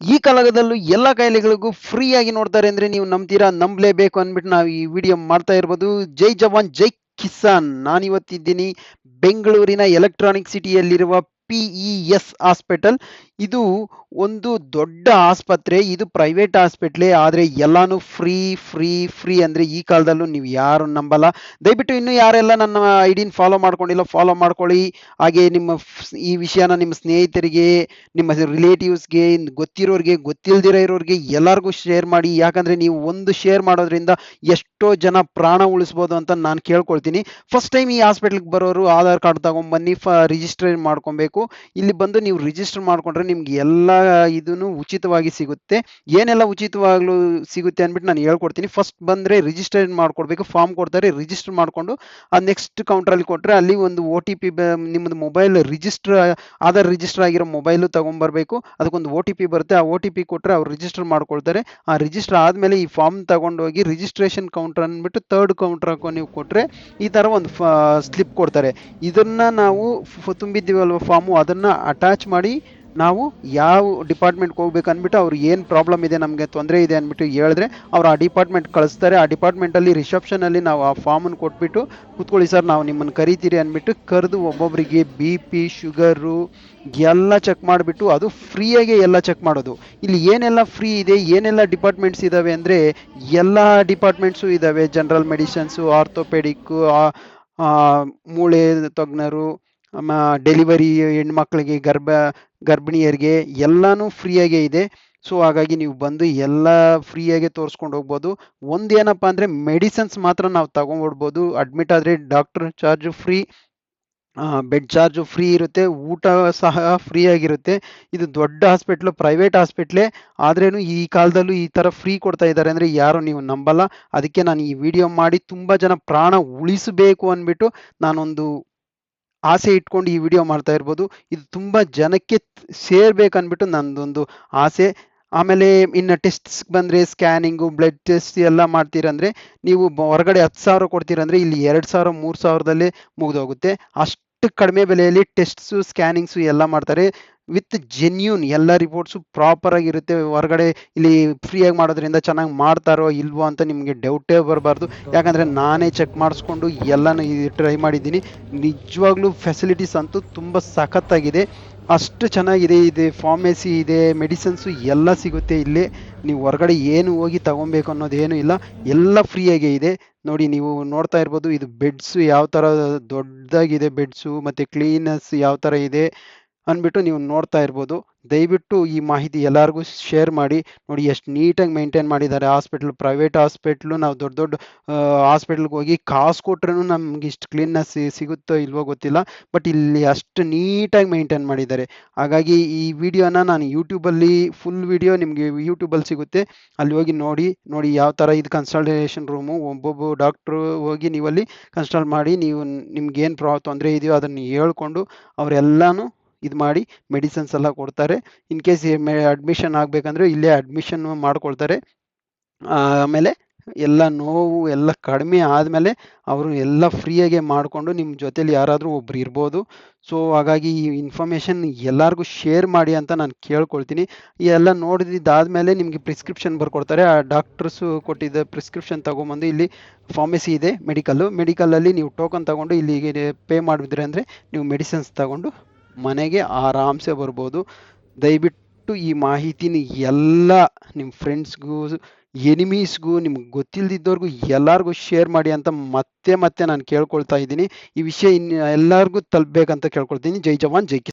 ಈ ಕಾಲದಲ್ಲೂ ಎಲ್ಲ ಕಾಯಿಲೆಗಳಿಗೂ ಫ್ರೀ ಆಗಿ ನೋಡ್ತಾರೆ ಅಂದ್ರೆ ನೀವು ನಂಬ್ತೀರಾ? ನಂಬಲೇಬೇಕು ಅಂದ್ಬಿಟ್ಟು ನಾವು ಈ ವಿಡಿಯೋ ಮಾಡ್ತಾ ಇರ್ಬೋದು. ಜೈ ಜವಾನ್ ಜೈ ಕಿಸಾನ್. ನಾನಿವತ್ತಿದ್ದೀನಿ ಬೆಂಗಳೂರಿನ ಎಲೆಕ್ಟ್ರಾನಿಕ್ ಸಿಟಿಯಲ್ಲಿರುವ PES ಹಾಸ್ಪಿಟಲ್. ಇದು ಒಂದು ದೊಡ್ಡ ಆಸ್ಪತ್ರೆ. ಇದು ಪ್ರೈವೇಟ್ ಹಾಸ್ಪಿಟ್ಲೆ, ಆದ್ರೆ ಎಲ್ಲಾನು ಫ್ರೀ ಫ್ರೀ ಫ್ರೀ ಅಂದ್ರೆ ಈ ಕಾಲದಲ್ಲೂ ನೀವು ಯಾರು ನಂಬಲ್ಲ. ದಯವಿಟ್ಟು ಇನ್ನು ಯಾರೆಲ್ಲ ನನ್ನ ಐಡಿನ ಫಾಲೋ ಮಾಡ್ಕೊಂಡಿಲ್ಲ ಫಾಲೋ ಮಾಡ್ಕೊಳ್ಳಿ. ಹಾಗೆ ಈ ವಿಷಯನ ನಿಮ್ಮ ಸ್ನೇಹಿತರಿಗೆ, ನಿಮ್ಮ ರಿಲೇಟಿವ್ಸ್ಗೆ, ಗೊತ್ತಿರೋರಿಗೆ, ಗೊತ್ತಿಲ್ದಿರೋ ಇರೋರಿಗೆ ಎಲ್ಲರಿಗೂ ಶೇರ್ ಮಾಡಿ. ಯಾಕಂದ್ರೆ ನೀವು ಒಂದು ಶೇರ್ ಮಾಡೋದ್ರಿಂದ ಎಷ್ಟೋ ಜನ ಪ್ರಾಣ ಉಳಿಸ್ಬೋದು ಅಂತ ನಾನು ಕೇಳ್ಕೊಳ್ತೀನಿ. ಫಸ್ಟ್ ಟೈಮ್ ಈ ಹಾಸ್ಪಿಟ್ಲಿಗೆ ಬರೋರು ಆಧಾರ್ ಕಾರ್ಡ್ ತಗೊಂಡ್ಬನ್ನಿ, ರಿಜಿಸ್ಟರ್ ಮಾಡ್ಕೊಬೇಕು. ಇಲ್ಲಿ ಬಂದು ನೀವು ರಿಜಿಸ್ಟರ್ ಮಾಡ್ಕೊಂಡ್ರೆ ನಿಮ್ಗೆ ಎಲ್ಲ ಇದನ್ನು ಉಚಿತವಾಗಿ ಸಿಗುತ್ತೆ. ಏನೆಲ್ಲ ಉಚಿತವಾಗ್ಲೂ ಸಿಗುತ್ತೆ ಅಂದ್ಬಿಟ್ಟು ನಾನು ಹೇಳ್ಕೊಡ್ತೀನಿ. ಫಸ್ಟ್ ಬಂದ್ರೆ ರಿಜಿಸ್ಟರ್ ಮಾಡ್ಕೊಡ್ಬೇಕು, ಫಾರ್ಮ್ ಕೊಡ್ತಾರೆ, ರಿಜಿಸ್ಟರ್ ಮಾಡ್ಕೊಂಡು ಆ ನೆಕ್ಸ್ಟ್ ಕೌಂಟ್ರಲ್ಲಿ ಕೊಟ್ಟರೆ ಅಲ್ಲಿ ಒಂದು OTP, ನಿಮ್ಮದು ಮೊಬೈಲ್ ಆಧಾರ್ ರಿಜಿಸ್ಟರ್ ಆಗಿರೋ ಮೊಬೈಲು ತಗೊಂಡ್ಬರ್ಬೇಕು. ಅದಕ್ಕೊಂದು OTP ಬರುತ್ತೆ. ಆ OTP ಕೊಟ್ಟರೆ ಅವ್ರು ರಿಜಿಸ್ಟರ್ ಮಾಡ್ಕೊಳ್ತಾರೆ. ಆ ರಿಜಿಸ್ಟರ್ ಆದಮೇಲೆ ಈ ಫಾರ್ಮ್ ತಗೊಂಡೋಗಿ ರಿಜಿಸ್ಟ್ರೇಷನ್ ಕೌಂಟರ್ ಅಂದ್ಬಿಟ್ಟು ಥರ್ಡ್ ಕೌಂಟರ್ ನೀವು ಕೊಟ್ಟರೆ ಈ ಥರ ಒಂದು ಸ್ಲಿಪ್ ಕೊಡ್ತಾರೆ. ಇದನ್ನ ನಾವು ತುಂಬಿದ್ದೀವಲ್ವ ಫಾರ್ಮು, ಅದನ್ನ ಅಟ್ಯಾಚ್ ಮಾಡಿ ನಾವು ಯಾವ ಡಿಪಾರ್ಟ್ಮೆಂಟ್ಗೆ ಹೋಗ್ಬೇಕು ಅಂದ್ಬಿಟ್ಟು ಅವ್ರು ಏನು ಪ್ರಾಬ್ಲಮ್ ಇದೆ, ನಮಗೆ ತೊಂದರೆ ಇದೆ ಅಂದ್ಬಿಟ್ಟು ಹೇಳಿದ್ರೆ ಅವ್ರು ಆ ಡಿಪಾರ್ಟ್ಮೆಂಟ್ ಕಳಿಸ್ತಾರೆ. ಆ ಡಿಪಾರ್ಟ್ಮೆಂಟಲ್ಲಿ ರಿಸೆಪ್ಷನಲ್ಲಿ ನಾವು ಆ ಫಾರ್ಮನ್ನು ಕೊಟ್ಬಿಟ್ಟು ಕೂತ್ಕೊಳ್ಳಿ ಸರ್, ನಾವು ನಿಮ್ಮನ್ನು ಕರಿತೀರಿ ಅಂದ್ಬಿಟ್ಟು ಕರೆದು ಒಬ್ಬೊಬ್ಬರಿಗೆ BP, ಶುಗರು ಎಲ್ಲ ಚೆಕ್ ಮಾಡಿಬಿಟ್ಟು, ಅದು ಫ್ರೀಯಾಗೆ ಎಲ್ಲ ಚೆಕ್ ಮಾಡೋದು. ಇಲ್ಲಿ ಏನೆಲ್ಲ ಫ್ರೀ ಇದೆ, ಏನೆಲ್ಲ ಡಿಪಾರ್ಟ್ಮೆಂಟ್ಸ್ ಇದ್ದಾವೆ ಅಂದರೆ ಎಲ್ಲ ಡಿಪಾರ್ಟ್ಮೆಂಟ್ಸು ಇದ್ದಾವೆ. ಜನರಲ್ ಮೆಡಿಸಿನ್ಸು, ಆರ್ಥೋಪೆಡಿಕ್ಕು, ಮೂಳೆ ತಜ್ಞರು, ಡೆಲಿವರಿ, ಹೆಣ್ಮಕ್ಳಿಗೆ, ಗರ್ಭಿಣಿಯರಿಗೆ ಎಲ್ಲಾನು ಫ್ರೀಯಾಗೆ ಇದೆ. ಸೊ ಹಾಗಾಗಿ ನೀವು ಬಂದು ಎಲ್ಲ ಫ್ರೀಯಾಗೆ ತೋರಿಸ್ಕೊಂಡು ಹೋಗ್ಬೋದು. ಒಂದೇನಪ್ಪ ಅಂದರೆ ಮೆಡಿಸಿನ್ಸ್ ಮಾತ್ರ ನಾವು ತಗೊಂಡ್ಬಿಡ್ಬೋದು. ಅಡ್ಮಿಟ್ ಆದರೆ doctor charge free, bed charge free ಇರುತ್ತೆ, ಊಟ ಸಹ ಫ್ರೀ ಆಗಿರುತ್ತೆ. ಇದು ದೊಡ್ಡ ಹಾಸ್ಪಿಟ್ಲು, ಪ್ರೈವೇಟ್ ಹಾಸ್ಪಿಟ್ಲೇ, ಆದ್ರೇನು ಈ ಕಾಲದಲ್ಲೂ ಈ ಥರ ಫ್ರೀ ಕೊಡ್ತಾ ಇದ್ದಾರೆ ಅಂದರೆ ಯಾರು ನೀವು ನಂಬಲ್ಲ. ಅದಕ್ಕೆ ನಾನು ಈ ವಿಡಿಯೋ ಮಾಡಿ ತುಂಬ ಜನ ಪ್ರಾಣ ಉಳಿಸಬೇಕು ಅಂದ್ಬಿಟ್ಟು ನಾನೊಂದು ಆಸೆ ಇಟ್ಕೊಂಡು ಈ ವಿಡಿಯೋ ಮಾಡ್ತಾ ಇರ್ಬೋದು. ಇದು ತುಂಬ ಜನಕ್ಕೆ ಸೇರ್ಬೇಕನ್ಬಿಟ್ಟು ನಂದೊಂದು ಆಸೆ. ಆಮೇಲೆ ಇನ್ನು ಟೆಸ್ಟ್ಸ್ ಬಂದರೆ ಸ್ಕ್ಯಾನಿಂಗು, ಬ್ಲಡ್ ಟೆಸ್ಟ್ ಎಲ್ಲ ಮಾಡ್ತೀರಂದ್ರೆ ನೀವು ಹೊರಗಡೆ 10,000 ಕೊಡ್ತೀರಂದ್ರೆ ಇಲ್ಲಿ 2,000 3,000ದಲ್ಲೇ ಮುಗಿದೋಗುತ್ತೆ. ಅಷ್ಟು ಕಡಿಮೆ ಬೆಲೆಯಲ್ಲಿ ಟೆಸ್ಟ್ಸು, ಸ್ಕ್ಯಾನಿಂಗ್ಸು ಎಲ್ಲ ಮಾಡ್ತಾರೆ. ವಿತ್ ಜೆನ್ಯೂನ್ ಎಲ್ಲ ರಿಪೋರ್ಟ್ಸು ಪ್ರಾಪರ್ ಆಗಿರುತ್ತೆ. ಹೊರಗಡೆ ಇಲ್ಲಿ ಫ್ರೀಯಾಗಿ ಮಾಡೋದ್ರಿಂದ ಚೆನ್ನಾಗಿ ಮಾಡ್ತಾರೋ ಇಲ್ವೋ ಅಂತ ನಿಮಗೆ ಡೌಟೇ ಬರಬಾರ್ದು. ಯಾಕಂದರೆ ನಾನೇ ಚೆಕ್ ಮಾಡಿಸ್ಕೊಂಡು ಎಲ್ಲನೂ ಟ್ರೈ ಮಾಡಿದ್ದೀನಿ. ನಿಜವಾಗ್ಲೂ ಫೆಸಿಲಿಟೀಸ್ ಅಂತೂ ತುಂಬ ಸಖತ್ತಾಗಿದೆ, ಅಷ್ಟು ಚೆನ್ನಾಗಿದೆ. ಇದೆ ಫಾರ್ಮೆಸಿ ಇದೆ, ಮೆಡಿಸಿನ್ಸು ಎಲ್ಲ ಸಿಗುತ್ತೆ ಇಲ್ಲಿ. ನೀವು ಹೊರಗಡೆ ಏನು ಹೋಗಿ ತಗೊಬೇಕು ಅನ್ನೋದೇನು ಇಲ್ಲ, ಎಲ್ಲ ಫ್ರೀಯಾಗೇ ಇದೆ. ನೋಡಿ, ನೀವು ನೋಡ್ತಾ ಇರ್ಬೋದು, ಇದು ಬೆಡ್ಸು ಯಾವ ಥರ ದೊಡ್ಡದಾಗಿದೆ, ಬೆಡ್ಸು ಮತ್ತು ಕ್ಲೀನೆಸ್ ಯಾವ ಥರ ಇದೆ ಅಂದ್ಬಿಟ್ಟು ನೀವು ನೋಡ್ತಾ ಇರ್ಬೋದು. ದಯವಿಟ್ಟು ಈ ಮಾಹಿತಿ ಎಲ್ಲರಿಗೂ ಶೇರ್ ಮಾಡಿ. ನೋಡಿ ಎಷ್ಟು ನೀಟಾಗಿ ಮೇಂಟೈನ್ ಮಾಡಿದ್ದಾರೆ ಹಾಸ್ಪಿಟ್ಲ್. ಪ್ರೈವೇಟ್ ಹಾಸ್ಪಿಟ್ಲು, ನಾವು ದೊಡ್ಡ ದೊಡ್ಡ ಹಾಸ್ಪಿಟ್ಲ್ಗೆ ಹೋಗಿ ಕಾಸು ಕೊಟ್ರೂ ನಮ್ಗೆ ಇಷ್ಟು ಕ್ಲೀನ್ನೆಸ್ ಸಿಗುತ್ತೋ ಇಲ್ವೋ ಗೊತ್ತಿಲ್ಲ, ಬಟ್ ಇಲ್ಲಿ ಅಷ್ಟು ನೀಟಾಗಿ ಮೇಂಟೈನ್ ಮಾಡಿದ್ದಾರೆ. ಹಾಗಾಗಿ ಈ ವಿಡಿಯೋನ ನಾನು ಯೂಟ್ಯೂಬಲ್ಲಿ ಫುಲ್ ವಿಡಿಯೋ ನಿಮಗೆ ಯೂಟ್ಯೂಬಲ್ಲಿ ಸಿಗುತ್ತೆ, ಅಲ್ಲಿ ಹೋಗಿ ನೋಡಿ ಯಾವ ಥರ ಇದು ಕನ್ಸಲ್ಟೇಷನ್ ರೂಮು. ಒಬ್ಬೊಬ್ಬ ಡಾಕ್ಟ್ರು ಹೋಗಿ ನೀವಲ್ಲಿ ಕನ್ಸಲ್ಟ್ ಮಾಡಿ, ನಿಮ್ಗೇನು ತೊಂದರೆ ಇದೆಯೋ ಅದನ್ನು ಹೇಳ್ಕೊಂಡು ಅವರೆಲ್ಲನೂ ಇದು ಮಾಡಿ ಮೆಡಿಸಿನ್ಸ್ ಎಲ್ಲ ಕೊಡ್ತಾರೆ. ಇನ್ ಕೇಸ್ ಅಡ್ಮಿಷನ್ ಆಗಬೇಕಂದ್ರೆ ಇಲ್ಲೇ ಅಡ್ಮಿಷನ್ ಮಾಡ್ಕೊಳ್ತಾರೆ. ಆಮೇಲೆ ಎಲ್ಲ ನೋವು ಎಲ್ಲ ಕಡಿಮೆ ಆದಮೇಲೆ ಅವರು ಎಲ್ಲ ಫ್ರೀಯಾಗೆ ಮಾಡಿಕೊಂಡು ನಿಮ್ಮ ಜೊತೇಲಿ ಯಾರಾದರೂ ಒಬ್ರು ಇರ್ಬೋದು. ಸೊ ಹಾಗಾಗಿ ಈ ಇನ್ಫಾರ್ಮೇಷನ್ ಎಲ್ಲರಿಗೂ ಶೇರ್ ಮಾಡಿ ಅಂತ ನಾನು ಕೇಳ್ಕೊಳ್ತೀನಿ. ಈ ಎಲ್ಲ ನೋಡಿದಾದ್ಮೇಲೆ ನಿಮಗೆ ಪ್ರಿಸ್ಕ್ರಿಪ್ಷನ್ ಬರ್ಕೊಡ್ತಾರೆ. ಆ ಡಾಕ್ಟರ್ಸು ಕೊಟ್ಟಿದ್ದ ಪ್ರಿಸ್ಕ್ರಿಪ್ಷನ್ ತೊಗೊಂಬಂದು ಇಲ್ಲಿ ಫಾರ್ಮಸಿ ಇದೆ, ಮೆಡಿಕಲಲ್ಲಿ ನೀವು ಟೋಕನ್ ತೊಗೊಂಡು ಇಲ್ಲಿಗೆ ಪೇ ಮಾಡಿದ್ರೆ ಅಂದರೆ ನೀವು ಮೆಡಿಸಿನ್ಸ್ ತಗೊಂಡು ಮನೆಗೆ ಆರಾಮ್ಸೆ ಬರ್ಬೋದು. ದಯವಿಟ್ಟು ಈ ಮಾಹಿತಿನ ಎಲ್ಲ ನಿಮ್ಮ ಫ್ರೆಂಡ್ಸ್ಗೂ, ಎನಿಮೀಸ್ಗೂ, ನಿಮ್ಗೆ ಗೊತ್ತಿಲ್ಲದಿದ್ದವ್ರಿಗೂ ಎಲ್ಲರಿಗೂ ಶೇರ್ ಮಾಡಿ ಅಂತ ಮತ್ತೆ ನಾನು ಕೇಳ್ಕೊಳ್ತಾ ಇದ್ದೀನಿ. ಈ ವಿಷಯ ಎಲ್ಲರಿಗೂ ತಲುಪಬೇಕಂತ ಕೇಳ್ಕೊಳ್ತೀನಿ. ಜೈ ಜವಾನ್ ಜೈ ಕಿಸಾನ್.